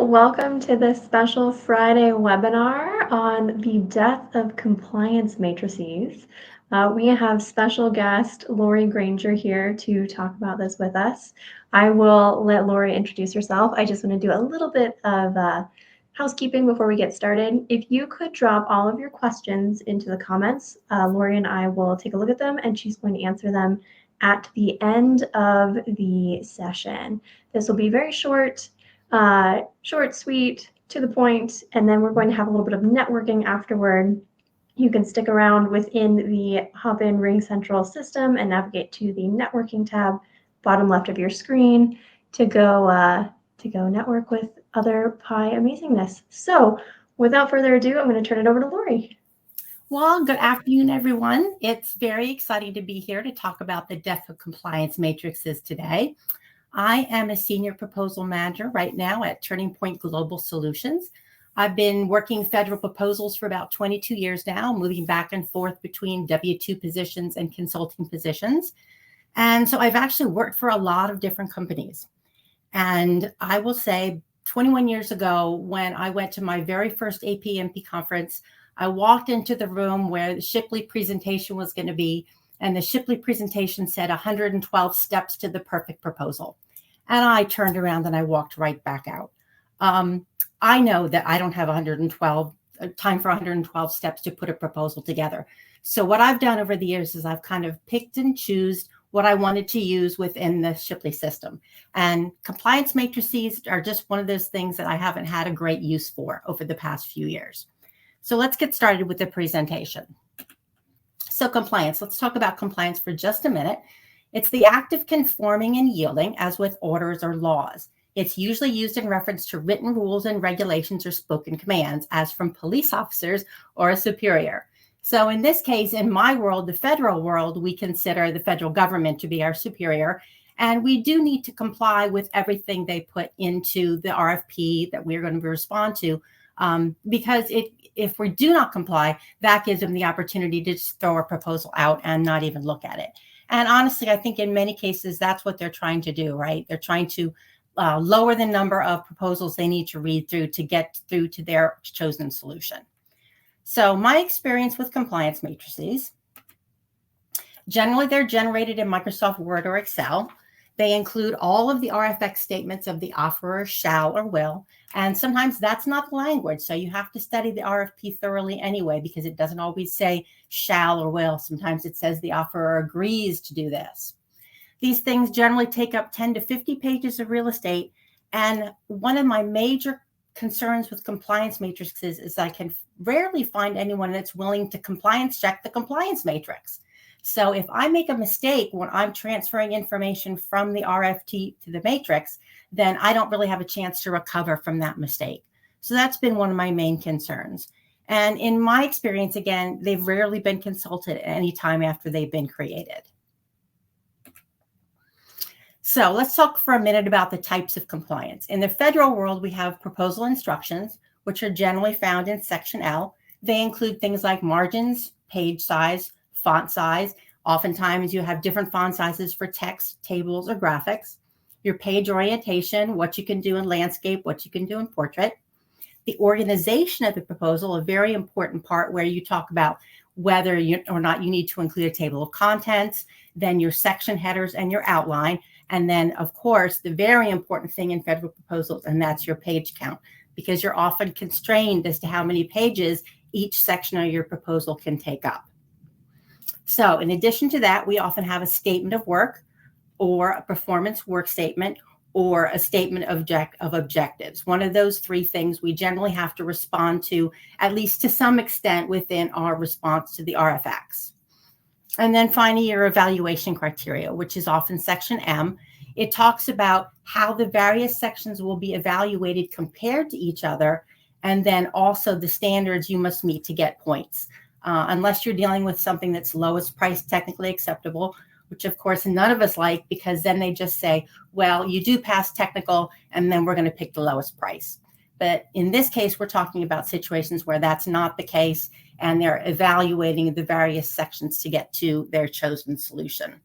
Welcome to this special Friday webinar on the death of compliance matrices. We have special guest Lori Granger here to talk about this with us. I will let Lori introduce herself. I just want to do a little bit of housekeeping before we get started. If you could drop all of your questions into the comments, Lori and I will take a look at them and she's going to answer them at the end of the session. This will be very short, sweet, to the point, and then we're going to have a little bit of networking afterward. You can stick around within the Hopin Ring Central system and navigate to the networking tab, bottom left of your screen, to go network with other Pi amazingness. So without further ado, I'm going to turn it over to Lori. Well, good afternoon, everyone. It's very exciting to be here to talk about the death of compliance matrices today. I am a senior proposal manager right now at Turning Point Global Solutions. I've been working federal proposals for about 22 years now, moving back and forth between W-2 positions and consulting positions. And so I've actually worked for a lot of different companies. And I will say 21 years ago, when I went to my very first APMP conference, I walked into the room where the Shipley presentation was going to be, and the Shipley presentation said 112 steps to the perfect proposal. And I turned around and I walked right back out. I know that I don't have time for 112 steps to put a proposal together. So what I've done over the years is I've kind of picked and choose what I wanted to use within the Shipley system. And compliance matrices are just one of those things that I haven't had a great use for over the past few years. So let's get started with the presentation. So compliance, let's talk about compliance for just a minute. It's the act of conforming and yielding as with orders or laws. It's usually used in reference to written rules and regulations or spoken commands, as from police officers or a superior. So in this case, in my world, the federal world, we consider the federal government to be our superior. And we do need to comply with everything they put into the RFP that we're going to respond to, because if we do not comply, that gives them the opportunity to just throw a proposal out and not even look at it. And honestly, I think in many cases, that's what they're trying to do, right? They're trying to lower the number of proposals they need to read through to get through to their chosen solution. So my experience with compliance matrices, generally they're generated in Microsoft Word or Excel. They include all of the RFX statements of the offerer shall or will, and sometimes that's not the language. So you have to study the RFP thoroughly anyway, because it doesn't always say shall or will. Sometimes it says the offerer agrees to do this. These things generally take up 10 to 50 pages of real estate. And one of my major concerns with compliance matrices is I can rarely find anyone that's willing to compliance check the compliance matrix. So if I make a mistake when I'm transferring information from the RFT to the matrix, then I don't really have a chance to recover from that mistake. So that's been one of my main concerns. And in my experience, again, they've rarely been consulted at any time after they've been created. So let's talk for a minute about the types of compliance. In the federal world, we have proposal instructions, which are generally found in Section L. They include things like margins, page size, font size. Oftentimes you have different font sizes for text, tables, or graphics. Your page orientation, what you can do in landscape, what you can do in portrait. The organization of the proposal, a very important part where you talk about whether or not you need to include a table of contents, then your section headers and your outline. And then, of course, the very important thing in federal proposals, and that's your page count, because you're often constrained as to how many pages each section of your proposal can take up. So in addition to that, we often have a statement of work or a performance work statement or a statement of objectives. One of those three things we generally have to respond to, at least to some extent, within our response to the RFX. And then finally, your evaluation criteria, which is often Section M. It talks about how the various sections will be evaluated compared to each other, and then also the standards you must meet to get points. Unless you're dealing with something that's lowest price technically acceptable, which of course none of us like, because then they just say, well, you do pass technical and then we're going to pick the lowest price. But in this case, we're talking about situations where that's not the case and they're evaluating the various sections to get to their chosen solution.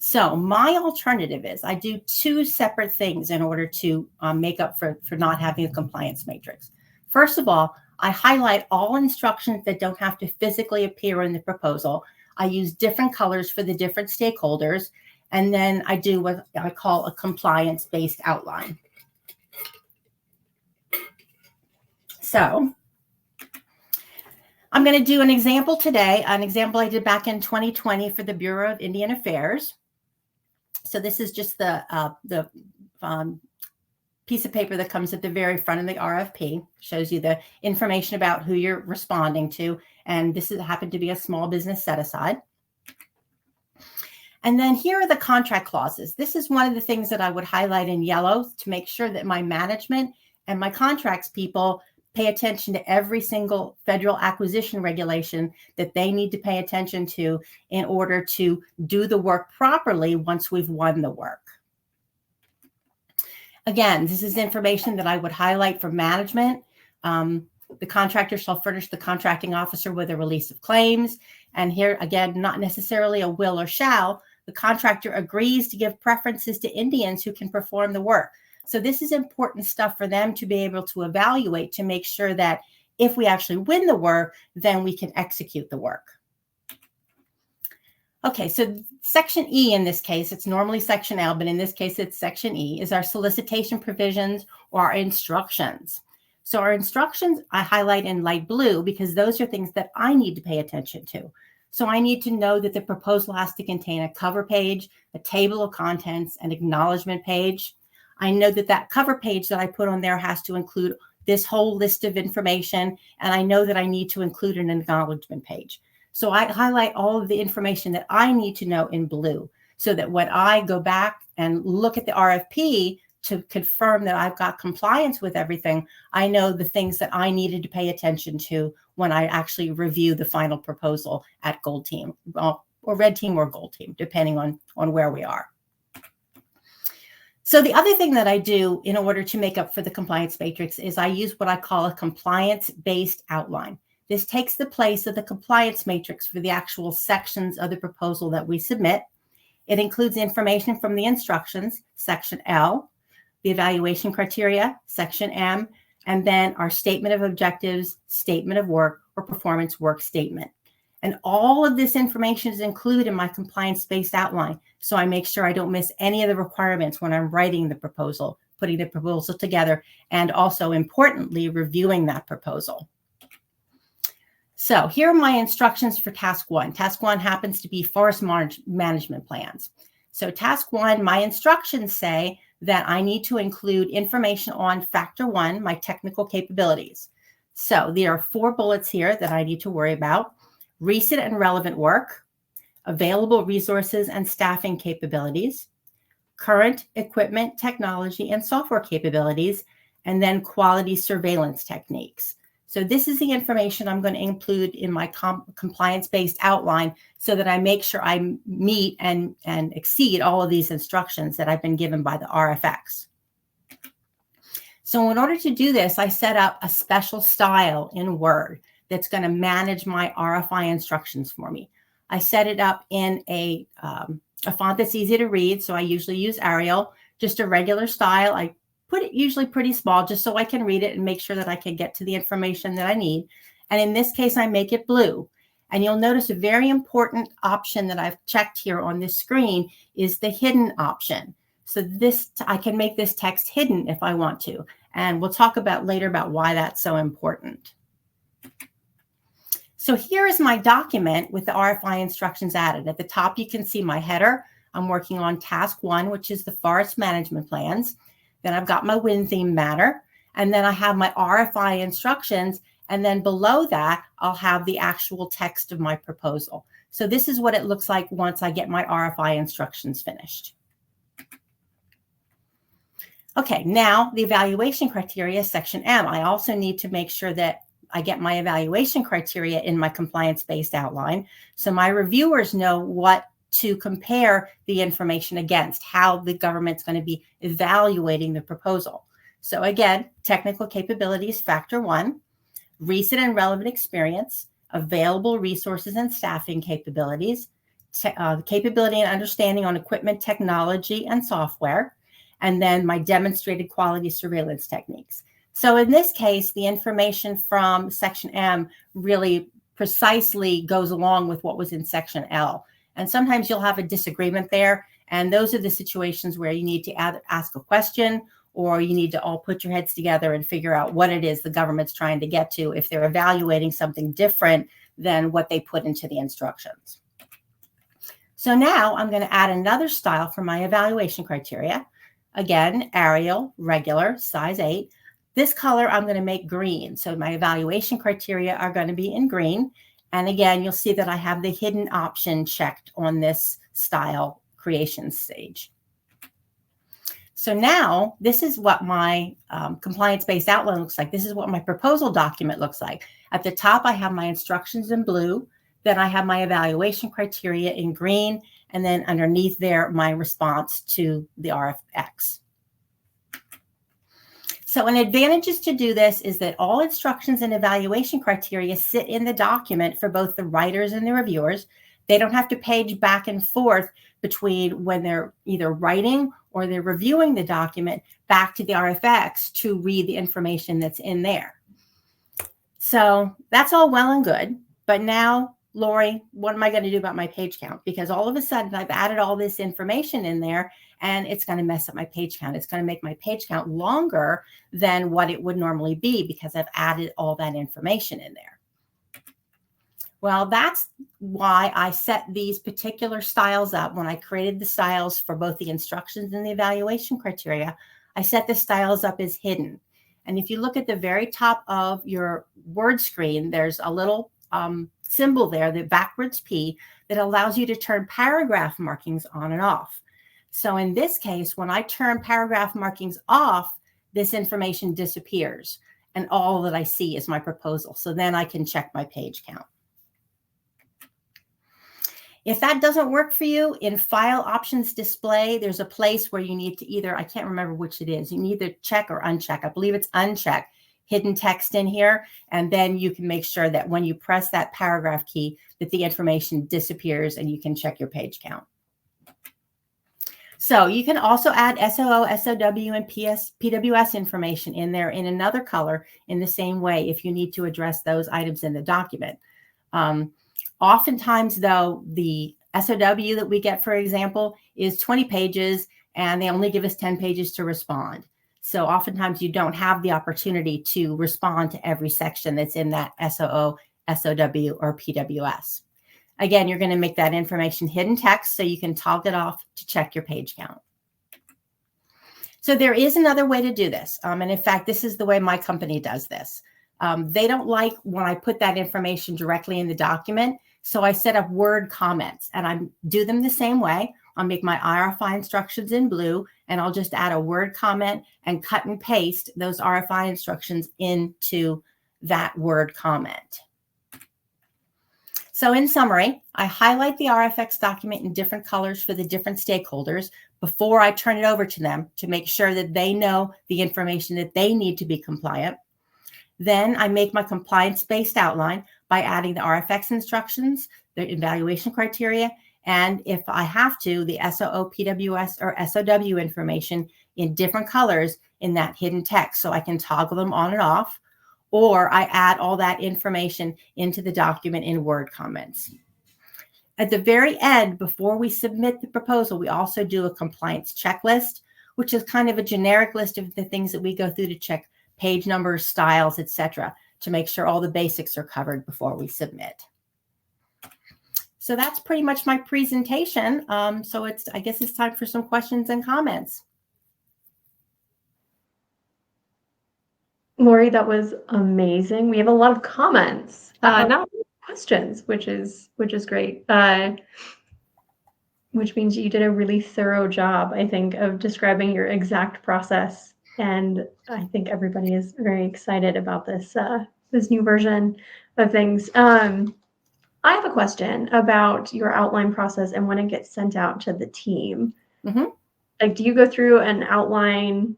So my alternative is I do two separate things in order to make up for not having a compliance matrix. First of all, I highlight all instructions that don't have to physically appear in the proposal. I use different colors for the different stakeholders, and then I do what I call a compliance-based outline. So I'm going to do an example today, an example I did back in 2020 for the Bureau of Indian Affairs. So this is just the piece of paper that comes at the very front of the RFP, shows you the information about who you're responding to. And this happened to be a small business set aside. And then here are the contract clauses. This is one of the things that I would highlight in yellow to make sure that my management and my contracts people pay attention to every single federal acquisition regulation that they need to pay attention to in order to do the work properly once we've won the work. Again, this is information that I would highlight for management. The contractor shall furnish the contracting officer with a release of claims. And here, again, not necessarily a will or shall. The contractor agrees to give preferences to Indians who can perform the work. So this is important stuff for them to be able to evaluate to make sure that if we actually win the work, then we can execute the work. Okay, so Section E in this case, it's normally Section L, but in this case it's Section E, is our solicitation provisions or our instructions. So our instructions I highlight in light blue because those are things that I need to pay attention to. So I need to know that the proposal has to contain a cover page, a table of contents, an acknowledgement page. I know that that cover page that I put on there has to include this whole list of information, and I know that I need to include an acknowledgement page. So I highlight all of the information that I need to know in blue so that when I go back and look at the RFP to confirm that I've got compliance with everything, I know the things that I needed to pay attention to when I actually review the final proposal at Gold Team, or Red Team or Gold Team, depending on where we are. So the other thing that I do in order to make up for the compliance matrix is I use what I call a compliance-based outline. This takes the place of the compliance matrix for the actual sections of the proposal that we submit. It includes information from the instructions, Section L, the evaluation criteria, Section M, and then our statement of objectives, statement of work, or performance work statement. And all of this information is included in my compliance-based outline. So I make sure I don't miss any of the requirements when I'm writing the proposal, putting the proposal together, and also importantly, reviewing that proposal. So here are my instructions for task one. Task one happens to be forest management plans. So task one, my instructions say that I need to include information on factor one, my technical capabilities. So there are 4 bullets here that I need to worry about. Recent and relevant work, available resources and staffing capabilities, current equipment, technology, and software capabilities, and then quality surveillance techniques. So this is the information I'm going to include in my compliance-based outline so that I make sure I meet and exceed all of these instructions that I've been given by the RFX. So in order to do this, I set up a special style in Word that's going to manage my RFI instructions for me. I set it up in a font that's easy to read. So I usually use Arial, just a regular style. I put it usually pretty small just so I can read it and make sure that I can get to the information that I need. And in this case, I make it blue. And you'll notice a very important option that I've checked here on this screen is the hidden option. So this, I can make this text hidden if I want to. And we'll talk about later about why that's so important. So here is my document with the RFI instructions added. At the top, you can see my header. I'm working on task one, which is the forest management plans. Then I've got my wind theme matter. And then I have my RFI instructions. And then below that, I'll have the actual text of my proposal. So this is what it looks like once I get my RFI instructions finished. Okay, now the evaluation criteria, Section M. I also need to make sure that I get my evaluation criteria in my compliance-based outline so my reviewers know what to compare the information against, how the government's going to be evaluating the proposal. So again, technical capabilities, factor one, recent and relevant experience, available resources and staffing capabilities, capability and understanding on equipment, technology, and software, and then my demonstrated quality surveillance techniques. So in this case, the information from section M really precisely goes along with what was in section L. And sometimes you'll have a disagreement there. And those are the situations where you need to ask a question, or you need to all put your heads together and figure out what it is the government's trying to get to if they're evaluating something different than what they put into the instructions. So now I'm going to add another style for my evaluation criteria. Again, Arial, regular, size 8. This color I'm going to make green. So my evaluation criteria are going to be in green. And again, you'll see that I have the hidden option checked on this style creation stage. So now this is what my compliance-based outline looks like. This is what my proposal document looks like. At the top, I have my instructions in blue. Then I have my evaluation criteria in green. And then underneath there, my response to the RFX. So an advantage to do this is that all instructions and evaluation criteria sit in the document for both the writers and the reviewers. They don't have to page back and forth between when they're either writing or they're reviewing the document back to the RFX to read the information that's in there. So that's all well and good. But now, Lori, what am I going to do about my page count? Because all of a sudden I've added all this information in there and it's going to mess up my page count. It's going to make my page count longer than what it would normally be because I've added all that information in there. Well, that's why I set these particular styles up. When I created the styles for both the instructions and the evaluation criteria, I set the styles up as hidden. And if you look at the very top of your Word screen, there's a little symbol there, the backwards P, that allows you to turn paragraph markings on and off. So in this case, when I turn paragraph markings off, this information disappears and all that I see is my proposal. So then I can check my page count. If that doesn't work for you, in File Options Display, there's a place where you need to either, I can't remember which it is, you can either check or uncheck. I believe it's uncheck hidden text in here, and then you can make sure that when you press that paragraph key that the information disappears and you can check your page count. So you can also add SOO, SOW, and PWS information in there in another color in the same way if you need to address those items in the document. Oftentimes, though, the SOW that we get, for example, is 20 pages, and they only give us 10 pages to respond. So oftentimes you don't have the opportunity to respond to every section that's in that SOO, SOW, or PWS. Again, you're going to make that information hidden text so you can toggle it off to check your page count. So there is another way to do this. And in fact, this is the way my company does this. They don't like when I put that information directly in the document. So I set up Word comments and I do them the same way. I'll make my RFI instructions in blue and I'll just add a Word comment and cut and paste those RFI instructions into that Word comment. So in summary, I highlight the RFX document in different colors for the different stakeholders before I turn it over to them to make sure that they know the information that they need to be compliant. Then I make my compliance-based outline by adding the RFX instructions, the evaluation criteria, and if I have to, the SOO, PWS, or SOW information in different colors in that hidden text so I can toggle them on and off, or I add all that information into the document in Word comments. At the very end, before we submit the proposal, we also do a compliance checklist, which is kind of a generic list of the things that we go through to check page numbers, styles, etc., to make sure all the basics are covered before we submit. So that's pretty much my presentation. So I guess it's time for some questions and comments. Lori, that was amazing. We have a lot of comments, not questions, which is great. Which means you did a really thorough job, I think, of describing your exact process. And I think everybody is very excited about this this new version of things. I have a question about your outline process and when it gets sent out to the team. Mm-hmm. Like, do you go through and outline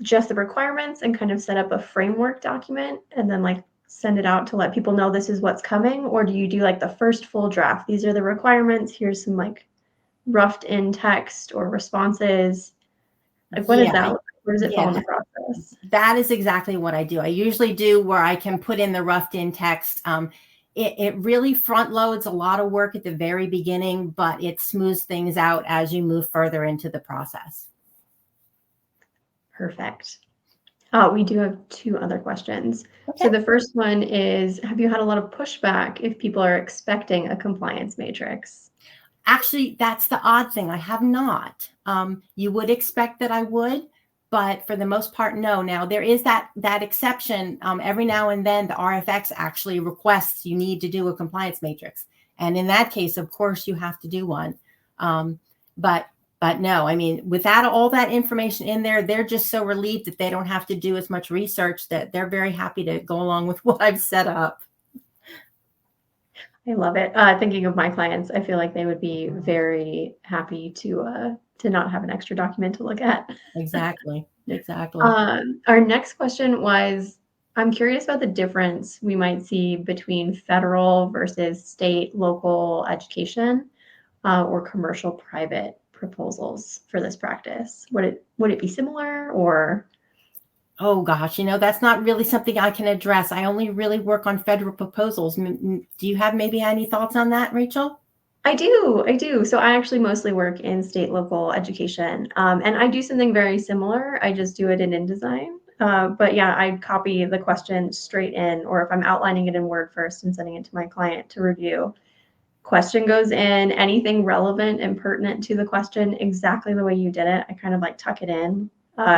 just the requirements and kind of set up a framework document and then like send it out to let people know this is what's coming, or do you do like the first full draft? These are the requirements. Here's some like roughed in text or responses. Like what is that? Where does it fall in the process? That is exactly what I do. I usually do where I can put in the roughed in text. It really front loads a lot of work at the very beginning, but it smooths things out as you move further into the process. Perfect. We do have two other questions. Okay. So the first one is, have you had a lot of pushback if people are expecting a compliance matrix? Actually, that's the odd thing. I have not. You would expect that I would, but for the most part, no. Now there is that exception. Every now and then, the RFX actually requests you need to do a compliance matrix, and in that case, of course, you have to do one. But no, I mean, without all that information in there, they're just so relieved that they don't have to do as much research that they're very happy to go along with what I've set up. I love it. Thinking of my clients, I feel like they would be very happy to not have an extra document to look at. Exactly. Our next question was, I'm curious about the difference we might see between federal versus state, local education, or commercial private proposals for this practice. Would it be similar or? Oh gosh, that's not really something I can address. I only really work on federal proposals. Do you have maybe any thoughts on that, Rachel? I do. So I actually mostly work in state local education, and I do something very similar. I just do it in InDesign. But yeah, I copy the question straight in, or if I'm outlining it in Word first and sending it to my client to review, question goes in, anything relevant and pertinent to the question, exactly the way you did it. I kind of like tuck it in.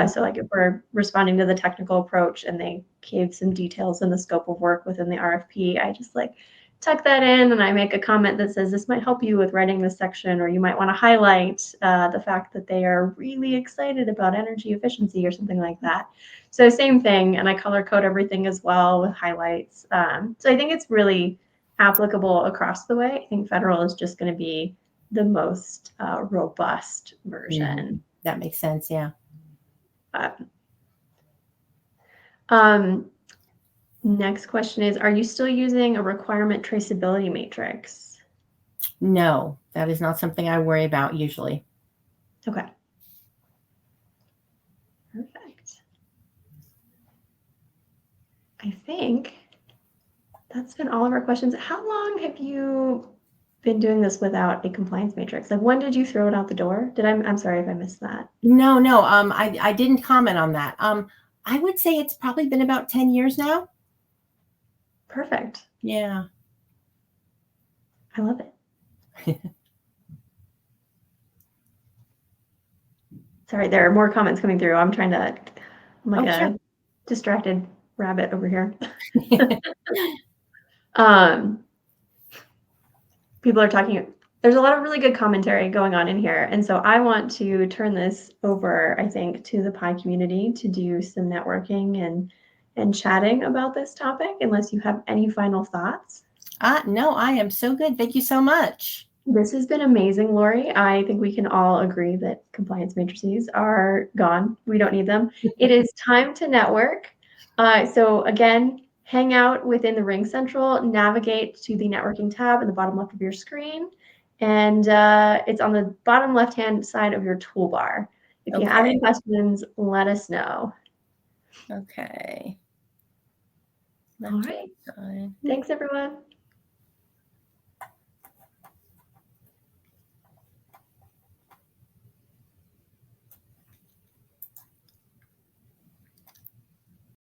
So like if we're responding to the technical approach and they gave some details in the scope of work within the RFP, I just like tuck that in and I make a comment that says this might help you with writing this section, or you might want to highlight the fact that they are really excited about energy efficiency or something like that. So same thing, and I color code everything as well with highlights. So I think it's really applicable across the way. I think federal is just going to be the most robust version. That makes sense, yeah. Next question is, are you still using a requirement traceability matrix? No, that is not something I worry about usually. Okay. Perfect. I think that's been all of our questions. How long have you been doing this without a compliance matrix? Like when did you throw it out the door? I'm sorry if I missed that. No. I didn't comment on that. I would say it's probably been about 10 years now. Perfect. Yeah. I love it. Sorry, there are more comments coming through. I'm like a distracted rabbit over here. People are talking. There's a lot of really good commentary going on in here. And so I want to turn this over, I think, to the Pi community to do some networking and chatting about this topic, unless you have any final thoughts. No, I am so good. Thank you so much. This has been amazing, Lori. I think we can all agree that compliance matrices are gone. We don't need them. It is time to network. So again, hang out within the Ring Central, navigate to the networking tab in the bottom left of your screen, and it's on the bottom left-hand side of your toolbar. If you have any questions, let us know. Okay. All right. Thanks, everyone.